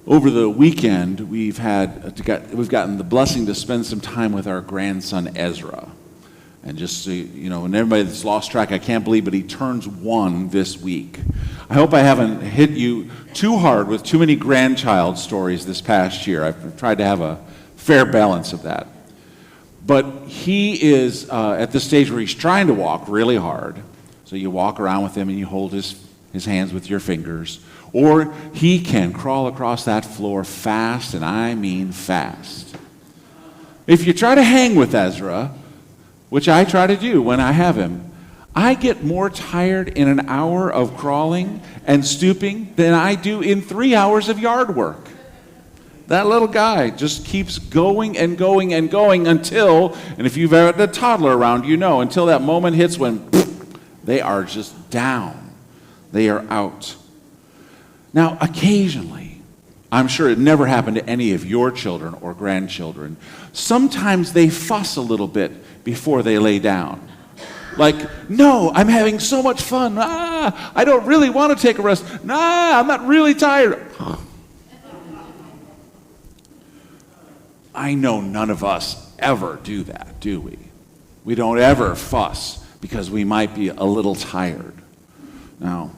Over the weekend, we've gotten the blessing to spend some time with our grandson Ezra. And just so you know, and everybody that's lost track, I can't believe, but he turns 1 this week. I hope I haven't hit you too hard with too many grandchild stories this past year. I've tried to have a fair balance of that. But he is at the stage where he's trying to walk really hard. So you walk around with him and you hold his hands with your fingers. Or he can crawl across that floor fast, and I mean fast. If you try to hang with Ezra, which I try to do when I have him, I get more tired in an hour of crawling and stooping than I do in 3 hours of yard work. That little guy just keeps going and going and going until, and if you've had a toddler around, you know, until that moment hits when they are just down. They are out. Now, occasionally, I'm sure it never happened to any of your children or grandchildren, sometimes they fuss a little bit before they lay down. Like, no, I'm having so much fun. I don't really want to take a rest. I'm not really tired. I know none of us ever do that, do we? We don't ever fuss because we might be a little tired. Now,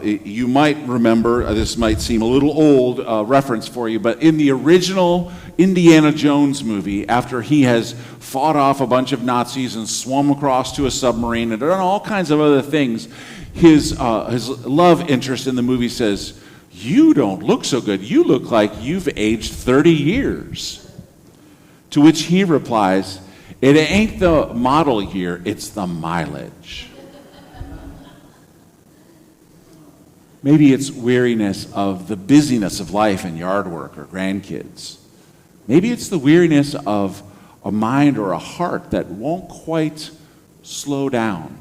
you might remember, this might seem a little old reference for you, but in the original Indiana Jones movie, after he has fought off a bunch of Nazis and swum across to a submarine and done all kinds of other things, his love interest in the movie says, "You don't look so good. You look like you've aged 30 years." To which he replies, "It ain't the model year, it's the mileage." Maybe it's weariness of the busyness of life and yard work or grandkids. Maybe it's the weariness of a mind or a heart that won't quite slow down.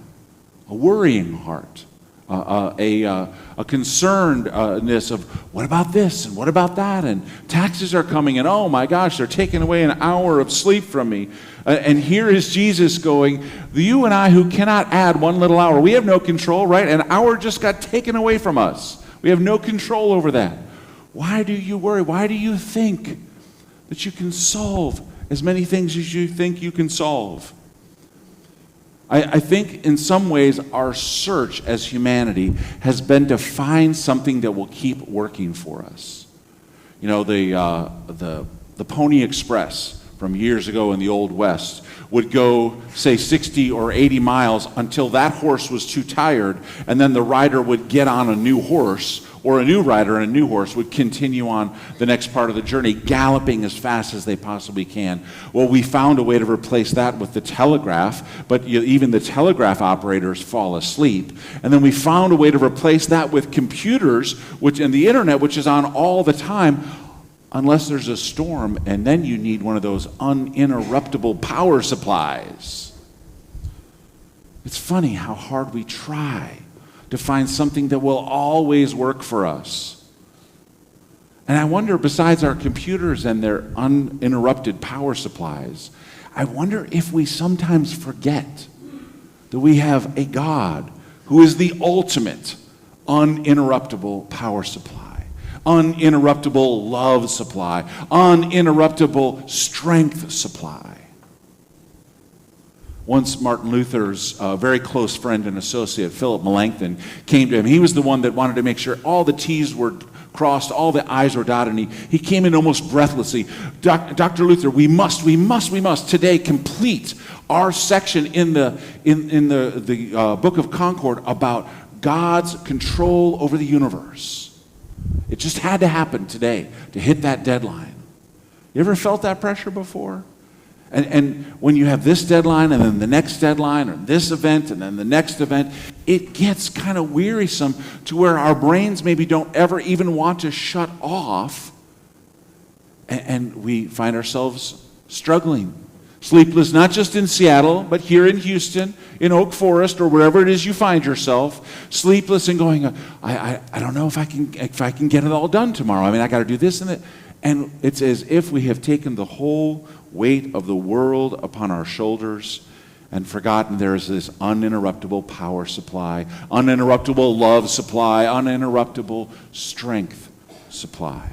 A worrying heart. A concernedness of, what about this and what about that? And taxes are coming and oh my gosh, they're taking away an hour of sleep from me. And here is Jesus going, you and I who cannot add 1 little hour, we have no control, right? An hour just got taken away from us. We have no control over that. Why do you worry? Why do you think that you can solve as many things as you think you can solve? I think in some ways our search as humanity has been to find something that will keep working for us. You know, the Pony Express from years ago in the Old West would go, say, 60 or 80 miles until that horse was too tired, and then the rider would get on a new horse, or a new rider and a new horse would continue on the next part of the journey, galloping as fast as they possibly can. Well, we found a way to replace that with the telegraph, but even the telegraph operators fall asleep. And then we found a way to replace that with computers, and the internet, which is on all the time, unless there's a storm, and then you need one of those uninterruptible power supplies. It's funny how hard we try to find something that will always work for us. And I wonder, besides our computers and their uninterrupted power supplies, I wonder if we sometimes forget that we have a God who is the ultimate uninterruptible power supply, uninterruptible love supply, uninterruptible strength supply. Once Martin Luther's very close friend and associate, Philip Melanchthon, came to him. He was the one that wanted to make sure all the T's were crossed, all the I's were dotted, and he came in almost breathlessly. Dr. Luther, we must today complete our section in the Book of Concord about God's control over the universe. It just had to happen today to hit that deadline. You ever felt that pressure before? And when you have this deadline and then the next deadline or this event and then the next event, it gets kind of wearisome to where our brains maybe don't ever even want to shut off, and we find ourselves struggling. Sleepless, not just in Seattle, but here in Houston, in Oak Forest, or wherever it is you find yourself, sleepless and going, I don't know if I can get it all done tomorrow. I mean, I got to do this and that. And it's as if we have taken the whole weight of the world upon our shoulders and forgotten there is this uninterruptible power supply, uninterruptible love supply, uninterruptible strength supply.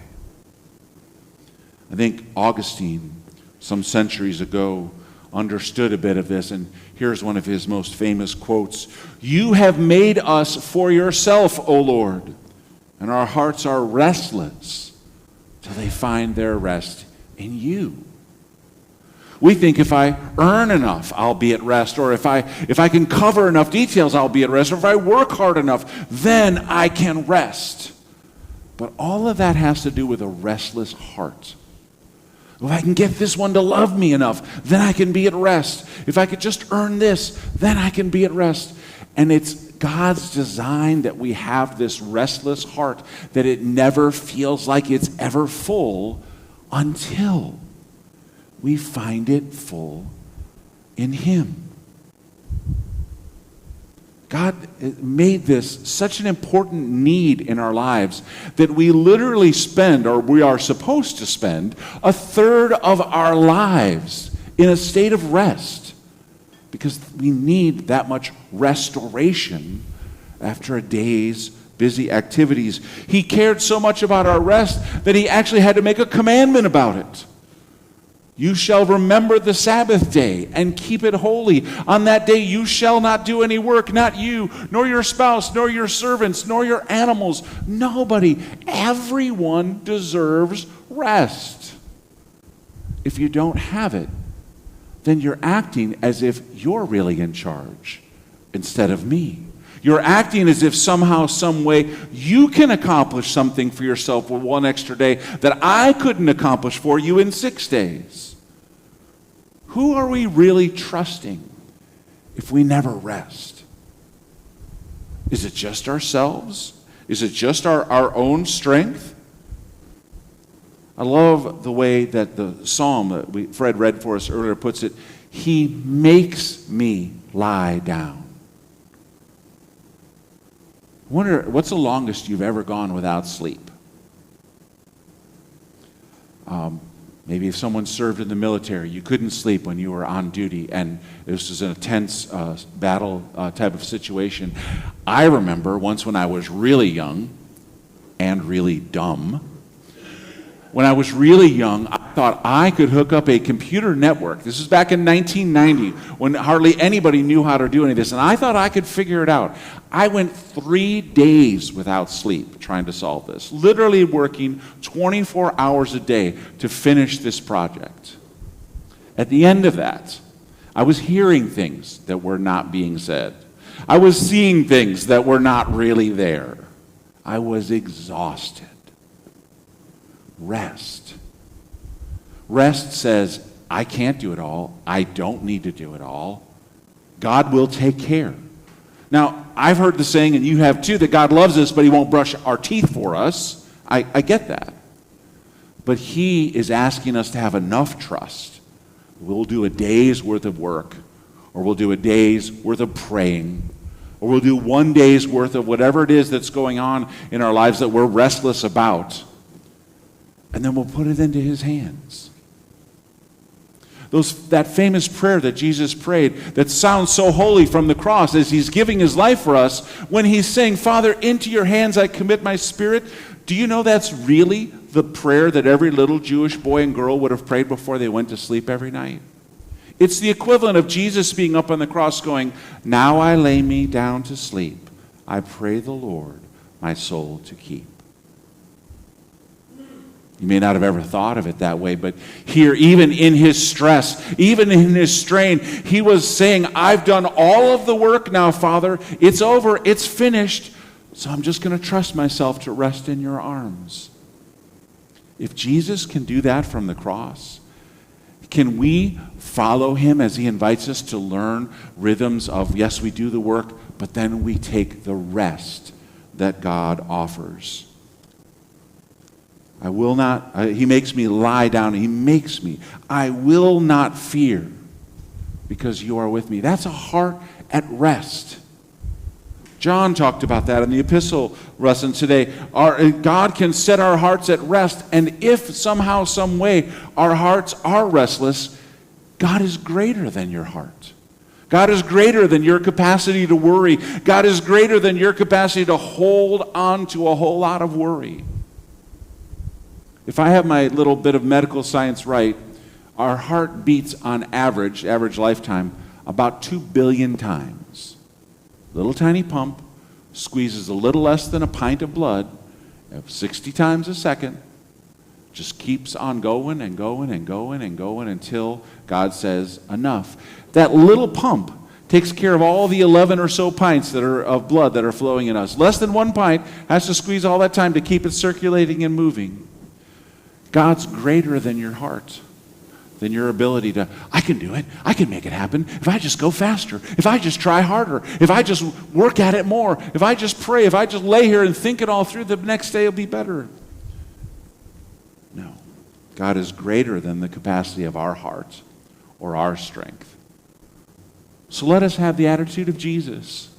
I think Augustine, some centuries ago, understood a bit of this, and here's one of his most famous quotes. "You have made us for yourself, O Lord, and our hearts are restless till they find their rest in you." We think if I earn enough, I'll be at rest, or if I can cover enough details, I'll be at rest, or if I work hard enough, then I can rest. But all of that has to do with a restless heart. If I can get this one to love me enough, then I can be at rest. If I could just earn this, then I can be at rest. And it's God's design that we have this restless heart, that it never feels like it's ever full until we find it full in Him. God made this such an important need in our lives that we literally spend, or we are supposed to spend, a third of our lives in a state of rest, because we need that much restoration after a day's busy activities. He cared so much about our rest that He actually had to make a commandment about it. "You shall remember the Sabbath day and keep it holy. On that day you shall not do any work, not you, nor your spouse, nor your servants, nor your animals." Nobody, everyone deserves rest. If you don't have it, then you're acting as if you're really in charge instead of me. You're acting as if somehow, some way, you can accomplish something for yourself with one extra day that I couldn't accomplish for you in 6 days. Who are we really trusting if we never rest? Is it just ourselves? Is it just our own strength? I love the way that the psalm that Fred read for us earlier puts it. He makes me lie down. I wonder, what's the longest you've ever gone without sleep? Maybe if someone served in the military, you couldn't sleep when you were on duty, and this was an intense battle type of situation. I remember once when I was really young and really dumb. When I was really young, I thought I could hook up a computer network. This is back in 1990, when hardly anybody knew how to do any of this, and I thought I could figure it out. I went 3 days without sleep trying to solve this, literally working 24 hours a day to finish this project. At the end of that, I was hearing things that were not being said. I was seeing things that were not really there. I was exhausted. Rest. Rest says, I can't do it all. I don't need to do it all. God will take care. Now, I've heard the saying, and you have too, that God loves us, but He won't brush our teeth for us. I get that. But He is asking us to have enough trust. We'll do a day's worth of work, or we'll do a day's worth of praying, or we'll do 1 day's worth of whatever it is that's going on in our lives that we're restless about. And then we'll put it into His hands. That famous prayer that Jesus prayed that sounds so holy from the cross as He's giving His life for us, when He's saying, "Father, into your hands I commit my spirit." Do you know that's really the prayer that every little Jewish boy and girl would have prayed before they went to sleep every night? It's the equivalent of Jesus being up on the cross going, "Now I lay me down to sleep. I pray the Lord my soul to keep." You may not have ever thought of it that way, but here, even in His stress, even in His strain, He was saying, "I've done all of the work now, Father. It's over. It's finished. So I'm just going to trust myself to rest in your arms." If Jesus can do that from the cross, can we follow Him as He invites us to learn rhythms of, yes, we do the work, but then we take the rest that God offers? I will not, He makes me lie down. He makes me. I will not fear because you are with me. That's a heart at rest. John talked about that in the epistle lesson today. God can set our hearts at rest, and if somehow, some way, our hearts are restless, God is greater than your heart. God is greater than your capacity to worry. God is greater than your capacity to hold on to a whole lot of worry. If I have my little bit of medical science right, our heart beats on average lifetime, about 2 billion times. Little tiny pump squeezes a little less than a pint of blood at 60 times a second, just keeps on going and going and going and going until God says enough. That little pump takes care of all the 11 or so pints that are of blood that are flowing in us. Less than 1 pint has to squeeze all that time to keep it circulating and moving. God's greater than your heart, than your ability to, I can do it, I can make it happen, if I just go faster, if I just try harder, if I just work at it more, if I just pray, if I just lay here and think it all through, the next day will be better. No. God is greater than the capacity of our heart or our strength. So let us have the attitude of Jesus.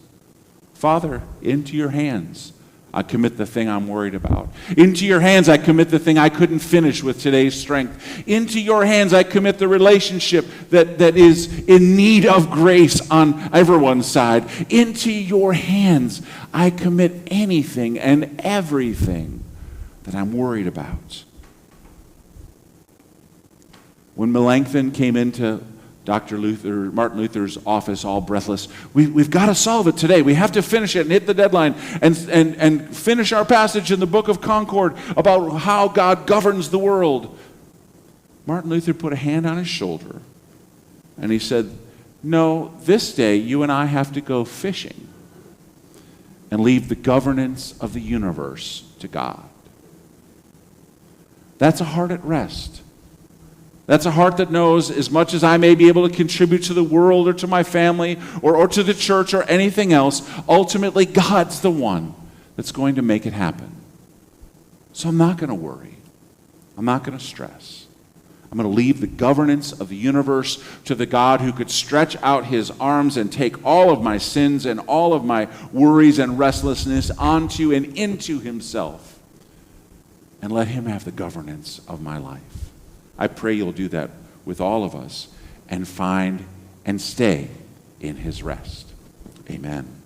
Father, into your hands I commit the thing I'm worried about. Into your hands I commit the thing I couldn't finish with today's strength. Into your hands I commit the relationship that is in need of grace on everyone's side. Into your hands I commit anything and everything that I'm worried about. When Melanchthon came into Martin Luther's office, all breathless, we've got to solve it today. We have to finish it and hit the deadline and finish our passage in the Book of Concord about how God governs the world. Martin Luther put a hand on his shoulder and he said, no, this day you and I have to go fishing and leave the governance of the universe to God. That's a heart at rest. That's a heart that knows as much as I may be able to contribute to the world or to my family or to the church or anything else, ultimately God's the one that's going to make it happen. So I'm not going to worry. I'm not going to stress. I'm going to leave the governance of the universe to the God who could stretch out his arms and take all of my sins and all of my worries and restlessness onto and into himself and let him have the governance of my life. I pray you'll do that with all of us and find and stay in his rest. Amen.